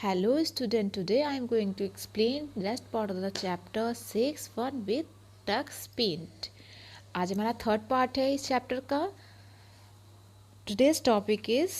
Hello student, today I am going to explain rest part of the chapter 6 1 with Tux Paint. आज हमारा third part है इस chapter का. Today's topic is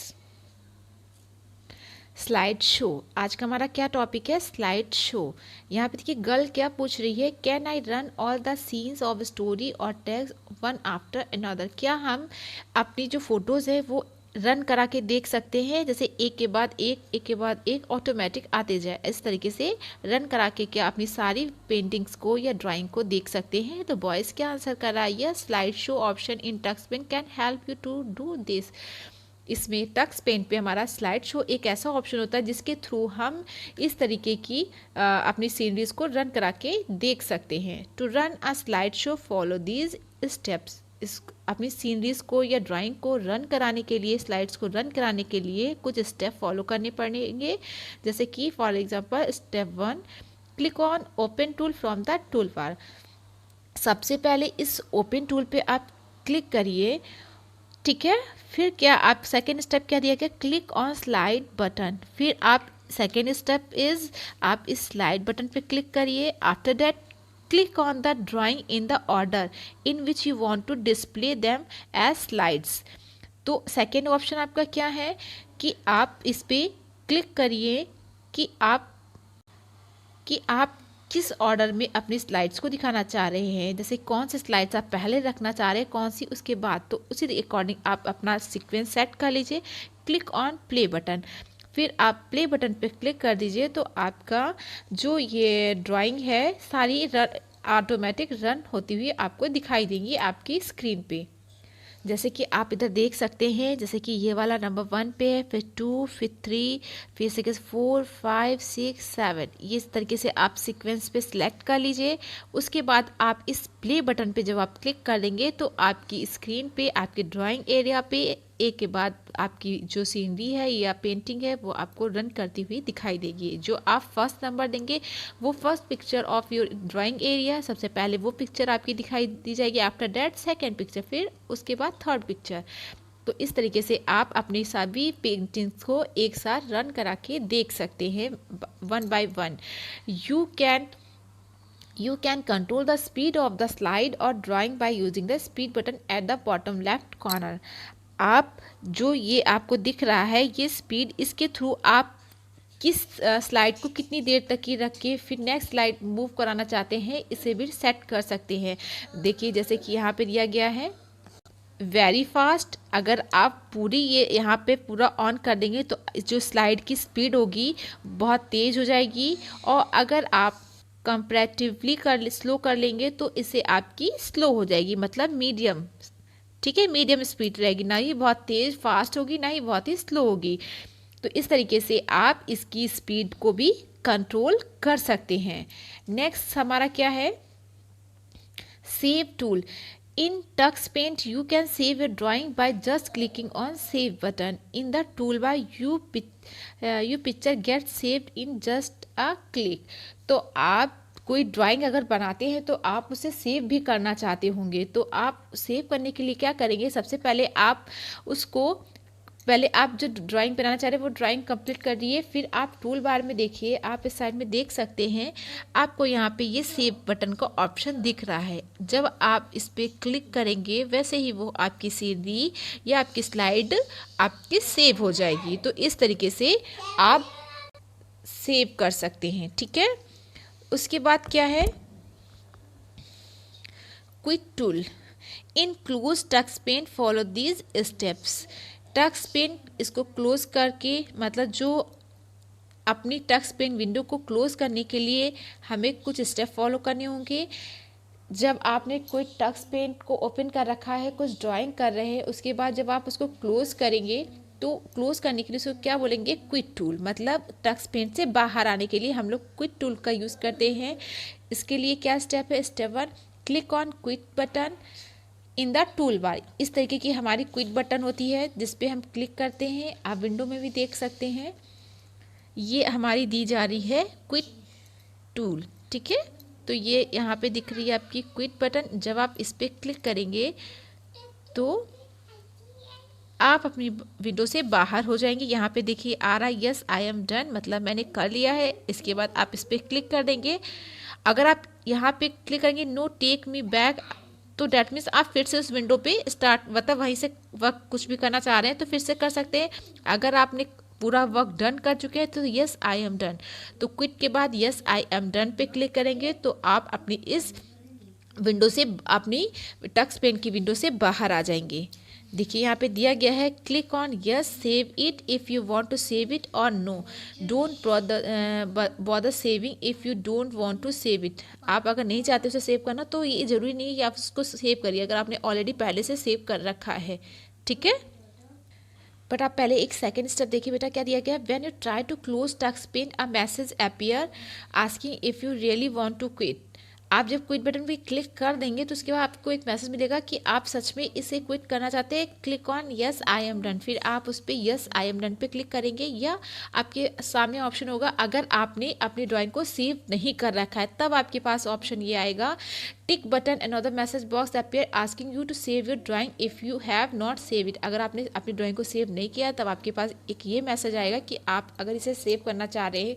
slide show. आज का हमारा क्या टॉपिक है? Slide show. यहाँ पे देखिए गर्ल क्या पूछ रही है, can I run all the scenes of story और टेक्स्ट वन आफ्टर अनदर. क्या हम अपनी जो फोटोज़ है वो रन करा के देख सकते हैं, जैसे एक के बाद एक ऑटोमेटिक आते जाए, इस तरीके से रन करा के क्या अपनी सारी पेंटिंग्स को या ड्राइंग को देख सकते हैं. तो बॉयज़ क्या आंसर कर रहा है? Yes, slide show option in Tux pen can help you to do this. इसमें टक्स पेंट पे हमारा स्लाइड शो एक ऐसा ऑप्शन होता है जिसके थ्रू हम इस तरीके की अपनी सीनरीज को रन करा के देख सकते हैं. To run a slide show follow these steps. इस अपनी सीनरीज को या ड्राइंग को रन कराने के लिए, स्लाइड्स को रन कराने के लिए कुछ स्टेप फॉलो करने पड़ेंगे. जैसे कि for example step 1, click on open tool from the tool bar. सबसे पहले इस ओपन टूल पे आप क्लिक करिए, ठीक है. फिर क्या आप सेकेंड स्टेप क्या दिया गया? Click on slide button. फिर आप सेकेंड स्टेप इज आप इस स्लाइड बटन पे क्लिक करिए. After that click on the drawing in the order in which you want to display them as slides. तो सेकेंड ऑप्शन आपका क्या है कि आप इस पे क्लिक करिए कि आप किस ऑर्डर में अपनी स्लाइड्स को दिखाना चाह रहे हैं, जैसे कौन सी स्लाइड्स आप पहले रखना चाह रहे हैं, कौन सी उसके बाद. तो उसी अकॉर्डिंग आप अपना सीक्वेंस सेट कर लीजिए. Click on play button. फिर आप प्ले बटन पे क्लिक कर दीजिए तो आपका जो ये ड्राइंग है सारी ऑटोमेटिक रन होती हुई आपको दिखाई देंगी आपकी स्क्रीन पे. जैसे कि आप इधर देख सकते हैं, जैसे कि ये वाला नंबर 1 पे है, फिर 2, फिर 3, फिर 6, 4, 5, 6, 7. ये इस तरीके से आप सीक्वेंस पे सिलेक्ट कर लीजिए. उसके बाद आप इस प्ले बटन पे जब आप क्लिक कर देंगे तो आपकी स्क्रीन पे, आपके ड्राइंग एरिया पे एक के बाद आपकी जो सीनरी है या पेंटिंग है वो आपको रन करती हुई दिखाई देगी. जो आप फर्स्ट नंबर देंगे वो first picture of your drawing area, सबसे पहले वो पिक्चर आपकी दिखाई दी जाएगी. आफ्टर दैट सेकेंड पिक्चर, फिर उसके बाद थर्ड पिक्चर. तो इस तरीके से आप अपनी सभी पेंटिंग्स को एक साथ रन करा के देख सकते हैं one by one. You can control the speed of the slide or drawing by using the speed button at the bottom left corner. आप जो ये आपको दिख रहा है ये स्पीड, इसके थ्रू आप किस स्लाइड को कितनी देर तक की रख के फिर नेक्स्ट स्लाइड मूव कराना चाहते हैं इसे भी सेट कर सकते हैं. देखिए जैसे कि यहाँ पे दिया गया है वेरी फास्ट. अगर आप पूरी ये यहाँ पे पूरा ऑन कर देंगे तो जो स्लाइड की स्पीड होगी बहुत तेज़ हो जाएगी. और अगर आप कंपैरेटिवली स्लो कर लेंगे तो इसे आपकी स्लो हो जाएगी, मतलब मीडियम. ठीक है, मीडियम स्पीड रहेगी, ना ही बहुत तेज़ फास्ट होगी ना ही बहुत ही स्लो होगी. तो इस तरीके से आप इसकी स्पीड को भी कंट्रोल कर सकते हैं. नेक्स्ट हमारा क्या है? Save tool. In Tux Paint, you can save your drawing by just clicking on Save button. In the toolbar, your picture gets saved in just a click. तो आप कोई ड्राइंग अगर बनाते हैं तो आप उसे सेव भी करना चाहते होंगे. तो आप सेव करने के लिए क्या करेंगे? सबसे पहले आप जो ड्राइंग बनाना चाह रहे हैं वो ड्राइंग कंप्लीट कर दिए. फिर आप टूल बार में देखिए, आप इस साइड में देख सकते हैं आपको यहाँ पे ये सेव बटन का ऑप्शन दिख रहा है. जब आप इस पर क्लिक करेंगे वैसे ही वो आपकी सीनरी या आपकी स्लाइड आपकी सेव हो जाएगी. तो इस तरीके से आप सेव कर सकते हैं. ठीक है, उसके बाद क्या है? Quick tool. In close Tux Paint follow these steps. Tux pen इसको क्लोज करके, मतलब जो अपनी टक्स पेन विंडो को क्लोज करने के लिए हमें कुछ स्टेप फॉलो करने होंगे. जब आपने कोई टक्स पेन को ओपन कर रखा है, कुछ ड्राइंग कर रहे हैं, उसके बाद जब आप उसको क्लोज करेंगे तो क्लोज करने के लिए उसको क्या बोलेंगे? Quit tool. मतलब टक्स पेन से बाहर आने के लिए हम लोग क्विट टूल का यूज़ करते हैं. इसके लिए क्या स्टेप है? Step 1, click on quit button in the tool bar. इस तरीके की हमारी क्विट बटन होती है जिस पे हम क्लिक करते हैं. आप विंडो में भी देख सकते हैं, ये हमारी दी जा रही है क्विट टूल. ठीक है, तो ये यहाँ पे दिख रही है आपकी क्विट बटन. जब आप इस पर क्लिक करेंगे तो आप अपनी विंडो से बाहर हो जाएंगे। यहाँ पे देखिए आ रहा है यस आई एम डन, मतलब मैंने कर लिया है। इसके बाद आप इस पर क्लिक कर देंगे। अगर आप यहाँ पे क्लिक करेंगे नो टेक मी बैक, तो डैट मीन्स आप फिर से उस विंडो पे स्टार्ट, मतलब वहीं से वर्क कुछ भी करना चाह रहे हैं तो फिर से कर सकते हैं। अगर आपने पूरा वर्क डन कर चुके हैं तो यस आई एम डन, तो क्विट के बाद यस आई एम डन पे क्लिक करेंगे तो आप अपनी इस विंडो से, अपनी टक्स पेन की विंडो से बाहर आ जाएंगे। देखिए यहाँ पे दिया गया है click on yes save it if you want to save it और no don't bother saving if you want to to save इट। आप अगर नहीं चाहते उसे सेव करना तो ये ज़रूरी नहीं है कि आप उसको सेव करिए अगर आपने ऑलरेडी पहले से सेव कर रखा है, ठीक है। बट आप पहले एक सेकेंड स्टेप देखिए बेटा, क्या दिया गया, when you try to close Tux pen a message appear asking if you really want to quit. आप जब क्विट बटन पे क्लिक कर देंगे तो उसके बाद आपको एक मैसेज मिलेगा कि आप सच में इसे क्विट करना चाहते हैं, click on yes I am done. फिर आप उस पर यस आई एम डन पे क्लिक करेंगे, या आपके सामने ऑप्शन होगा अगर आपने अपनी ड्राइंग को सेव नहीं कर रखा है तब आपके पास ऑप्शन ये आएगा tick button another message box appear asking you to save your drawing if you have not save it. अगर आपने अपनी ड्राइंग को सेव नहीं किया तब आपके पास एक ये मैसेज आएगा कि आप अगर इसे सेव करना चाह रहे हैं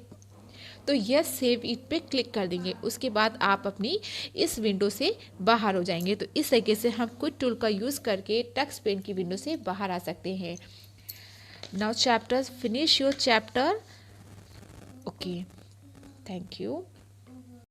तो यस सेव इट पे क्लिक कर देंगे। उसके बाद आप अपनी इस विंडो से बाहर हो जाएंगे। तो इस तरीके से हम क्विट टूल का यूज़ करके टक्स पेन की विंडो से बाहर आ सकते हैं। Now chapter finish your chapter. Okay, thank you.